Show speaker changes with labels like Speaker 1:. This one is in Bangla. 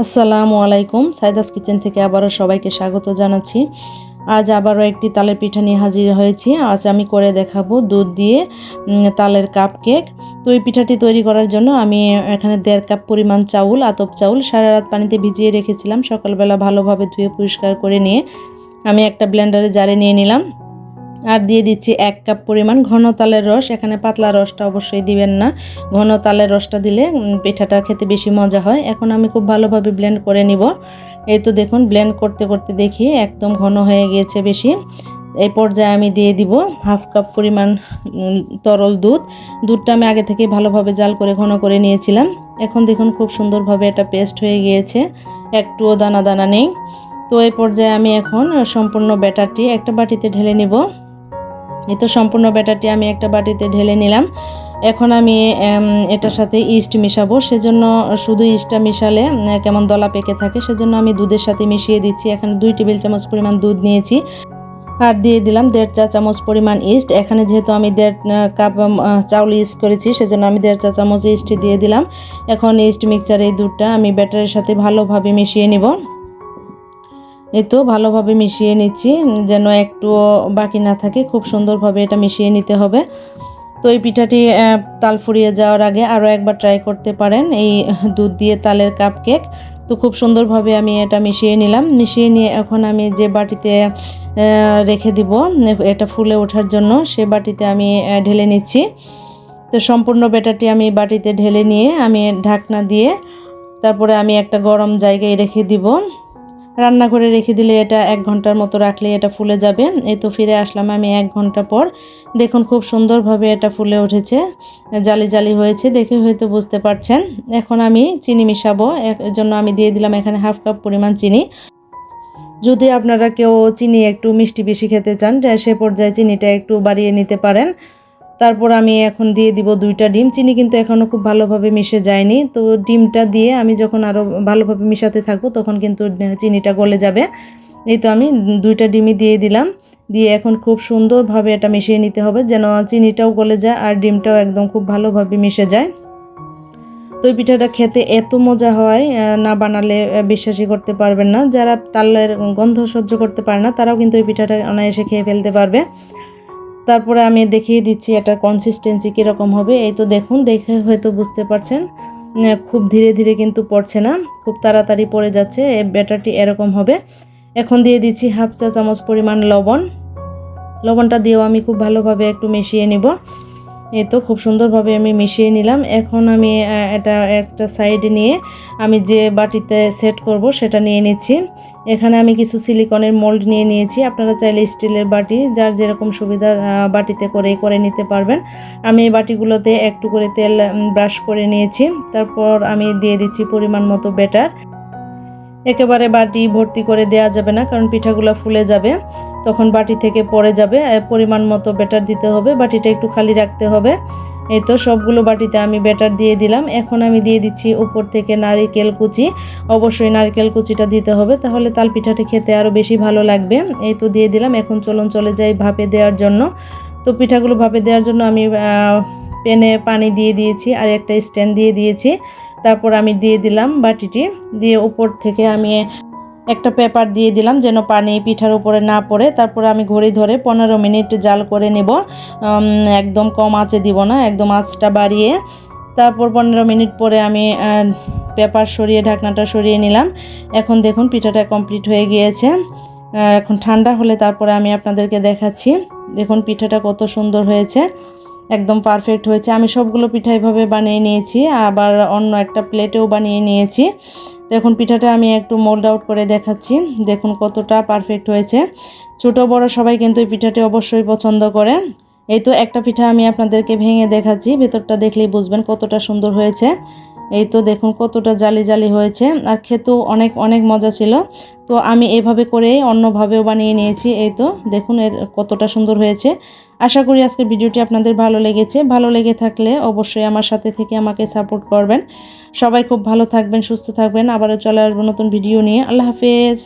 Speaker 1: আসসালামু আলাইকুম। সাইদাস কিচেন থেকে আবারও সবাইকে স্বাগত জানাচ্ছি। আজ আবারও একটি তালের পিঠা নিয়ে হাজির হয়েছি। আজ আমি করে দেখাবো দুধ দিয়ে তালের কাপ কেক। তো এই পিঠাটি তৈরি করার জন্য আমি এখানে 1.5 কাপ পরিমাণ চাউল, আতপ চাউল সারা রাত পানিতে ভিজিয়ে রেখেছিলাম। সকালবেলা ভালোভাবে ধুয়ে পরিষ্কার করে নিয়ে আমি একটা ব্লেন্ডারে জারে নিয়ে নিলাম। আর দিয়ে দিচ্ছি 1 কাপ পরিমাণ ঘন তালের রস। এখানে পাতলা রসটা অবশ্যই দিবেন না, ঘন তালের রসটা দিলে পিঠাটা খেতে বেশি মজা হয়। এখন আমি খুব ভালোভাবে ব্লেন্ড করে নিব। এই তো দেখুন, ব্লেন্ড করতে করতে দেখি একদম ঘন হয়ে গিয়েছে বেশি। এই পর্যায়ে আমি দিয়ে দিব 1/2 কাপ পরিমাণ তরল দুধ। দুধটা আমি আগে থেকে ভালোভাবে জাল করে ঘন করে নিয়েছিলাম। এখন দেখুন খুব সুন্দরভাবে এটা পেস্ট হয়ে গিয়েছে, একটুও দানা দানা নেই। তো এই পর্যায়ে আমি এখন সম্পূর্ণ ব্যাটারটি একটা বাটিতে ঢেলে নিব। এই তো সম্পূর্ণ ব্যাটারটি আমি একটা বাটিতে ঢেলে নিলাম। এখন আমি এটার সাথে ইস্ট মিশাবো। সেজন্য শুধু ইস্টটা মিশালে কেমন দলা পেকে থাকে, সেজন্য আমি দুধের সাথে মিশিয়ে দিচ্ছি। এখানে 2 টেবিল চামচ পরিমাণ দুধ নিয়েছি আর দিয়ে দিলাম 1.5 চা চামচ পরিমাণ ইস্ট। এখানে যেহেতু আমি 1.5 কাপ চাউল ইউজ করেছি, সেজন্য আমি 1.5 চা চামচ ইস্ট দিয়ে দিলাম। এখন ইস্ট মিক্সচার এই দুধটা আমি ব্যাটারের সাথে ভালোভাবে মিশিয়ে নিব। এই তো ভালোভাবে মিশিয়ে নিচ্ছি, যেন একটু বাকি না থাকে। খুব সুন্দরভাবে এটা মিশিয়ে নিতে হবে। তো এই পিঠাটি তাল ফুরিয়ে যাওয়ার আগে আরও একবার ট্রাই করতে পারেন, এই দুধ দিয়ে তালের কাপ কেক। তো খুব সুন্দরভাবে আমি এটা মিশিয়ে নিলাম। মিশিয়ে নিয়ে এখন আমি যে বাটিতে রেখে দিব এটা ফুলে ওঠার জন্য, সে বাটিতে আমি ঢেলে নিচ্ছি। তো সম্পূর্ণ ব্যাটারটি আমি বাটিতে ঢেলে নিয়ে আমি ঢাকনা দিয়ে তারপরে আমি একটা গরম জায়গায় রেখে দিব। রান্না করে রেখে দিলে এটা 1 ঘন্টার মতো রাখলে এটা ফুলে যাবে। এই তো ফিরে আসলাম আমি 1 ঘন্টা পর। দেখুন খুব সুন্দরভাবে এটা ফুলে উঠেছে, জালি জালি হয়েছে, দেখে হয়তো বুঝতে পারছেন। এখন আমি চিনি মিশাবো। এর জন্য আমি দিয়ে দিলাম এখানে 1/2 কাপ পরিমাণ চিনি। যদি আপনারা কেউ চিনি একটু মিষ্টি বেশি খেতে চান, সে পর্যায়ে চিনিটা একটু বাড়িয়ে নিতে পারেন। তারপর আমি এখন দিয়ে দিব 2টা ডিম। চিনি কিন্তু এখনও খুব ভালোভাবে মিশে যায়নি। তো ডিমটা দিয়ে আমি যখন আরও ভালোভাবে মিশাতে থাকবো তখন কিন্তু চিনিটা গলে যাবে। এই তো আমি 2টা ডিমই দিয়ে দিলাম। দিয়ে এখন খুব সুন্দরভাবে এটা মিশিয়ে নিতে হবে, যেন চিনিটাও গলে যায় আর ডিমটাও একদম খুব ভালোভাবে মিশে যায়। তো এই পিঠাটা খেতে এত মজা হয়, না বানালে বিশ্বাসই করতে পারবেন না। যারা তালের গন্ধ সহ্য করতে পারে না তারাও কিন্তু এই পিঠাটা অনায়াসে খেয়ে ফেলতে পারবে। তারপরে আমি দেখিয়ে দিচ্ছি এটার কনসিস্টেন্সি কীরকম হবে। এই তো দেখুন, দেখে হয়তো বুঝতে পারছেন খুব ধীরে ধীরে কিন্তু পড়ছে না, খুব তাড়াতাড়ি পড়ে যাচ্ছে। এই ব্যাটারটি এরকম হবে। এখন দিয়ে দিচ্ছি 1/2 চা চামচ পরিমাণ লবণ। লবণটা দিয়েও আমি খুব ভালোভাবে একটু মিশিয়ে নিব। এই তো খুব সুন্দরভাবে আমি মিশিয়ে নিলাম। এখন আমি এটা একটা সাইডে নিয়ে আমি যে বাটিতে সেট করব সেটা নিয়ে নিচ্ছি। এখানে আমি কিছু সিলিকনের মোল্ড নিয়ে নিয়েছি। আপনারা চাইলে স্টিলের বাটি, যার যেরকম সুবিধা বাটিতে করে নিতে পারবেন। আমি এই বাটিগুলোতে একটু করে তেল ব্রাশ করে নিয়েছি। তারপর আমি দিয়ে দিচ্ছি পরিমাণ মতো ব্যাটার। একেবারে বাটি ভর্তি করে দেওয়া যাবে না, কারণ পিঠাগুলো ফুলে যাবে, তখন বাটি থেকে পড়ে যাবে। পরিমাণ মতো ব্যাটার দিতে হবে, বাটিটা একটু খালি রাখতে হবে। এই তো সবগুলো বাটিতে আমি ব্যাটার দিয়ে দিলাম। এখন আমি দিয়ে দিচ্ছি উপর থেকে নারকেল কুচি। অবশ্যই নারকেল কুচিটা দিতে হবে, তাহলে তাল পিঠাটা খেতে আরও বেশি ভালো লাগবে। এই তো দিয়ে দিলাম। এখন চলুন চলে যাই ভাপে দেওয়ার জন্য। তো পিঠাগুলো ভাপে দেওয়ার জন্য আমি প্যানে পানি দিয়ে দিয়েছি আর একটা স্ট্যান্ড দিয়ে দিয়েছি। তারপর আমি দিয়ে দিলাম বাটিটি, দিয়ে উপর থেকে আমি একটা পেপার দিয়ে দিলাম যেন পানি পিঠার উপরে না পড়ে। তারপর আমি ঘড়ি ধরে 15 মিনিট জাল করে নেব। একদম কম আঁচে দিব না, একদম আঁচটা বাড়িয়ে। তারপর 15 মিনিট পরে আমি পেপার সরিয়ে ঢাকনাটা সরিয়ে নিলাম। এখন দেখুন পিঠাটা কমপ্লিট হয়ে গিয়েছে। এখন ঠান্ডা হলে তারপরে আমি আপনাদেরকে দেখাচ্ছি। দেখুন পিঠাটা কত সুন্দর হয়েছে, একদম পারফেক্ট হয়েছে। আমি সবগুলো পিঠা এভাবে বানিয়ে নিয়েছি, আবার অন্য একটা প্লেটেও বানিয়ে নিয়েছি। দেখুন পিঠাটা আমি একটু মোল্ড আউট করে দেখাচ্ছি। দেখুন কতটা পারফেক্ট হয়েছে। ছোট বড় সবাই কিন্তু এই পিঠাটি অবশ্যই পছন্দ করে। এই তো একটা পিঠা আমি আপনাদেরকে ভেঙে দেখাচ্ছি, ভেতরটা দেখলেই বুঝবেন কতটা সুন্দর হয়েছে। এই তো দেখুন কতটা জালি জালি হয়েছে, আর খেতেও অনেক অনেক মজা ছিল। তো আমি এভাবে করে অন্যভাবেও বানিয়ে নিয়েছি। এই তো দেখুন এর কতটা সুন্দর হয়েছে। আশা করি আজকের ভিডিওটি আপনাদের ভালো লেগেছে। ভালো লেগে থাকলে অবশ্যই আমার সাথে থেকে আমাকে সাপোর্ট করবেন। সবাই খুব ভালো থাকবেন, সুস্থ থাকবেন। আবারও চলে আসবো নতুন ভিডিও নিয়ে। আল্লাহ হাফেজ।